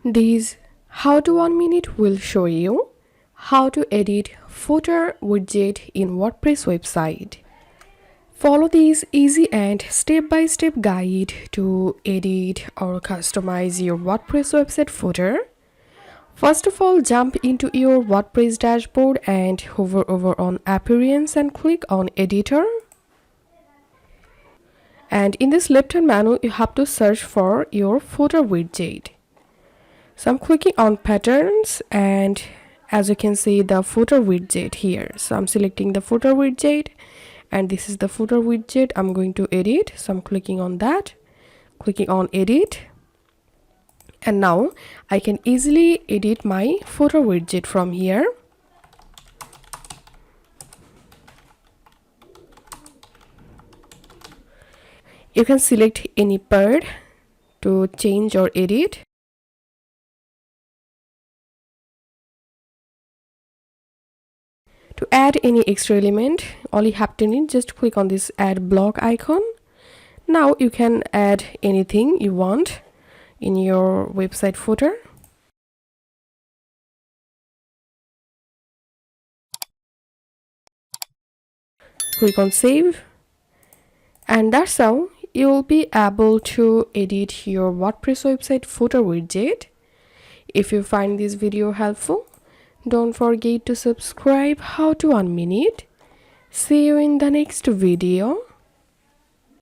This how to 1 minute will show you how to edit footer widget in WordPress website. Follow this easy and step-by-step guide to edit or customize your WordPress website footer. First of all, jump into your WordPress dashboard and hover over on Appearance and click on Editor. And in this left-hand menu, you have to search for your footer widget. So I'm clicking on Patterns, and as you can see the footer widget here. So I'm selecting the footer widget, and this is the footer widget I'm going to edit. So I'm clicking on that, clicking on Edit. And now I can easily edit my footer widget from here. You can select any part to change or edit. To add any extra element, all you have to need, just click on this add block icon. Now you can add anything you want in your website footer. Click on save, and that's how you'll be able to edit your WordPress website footer widget. If you find this video helpful, don't forget to subscribe. How to 1 minute. See you in the next video.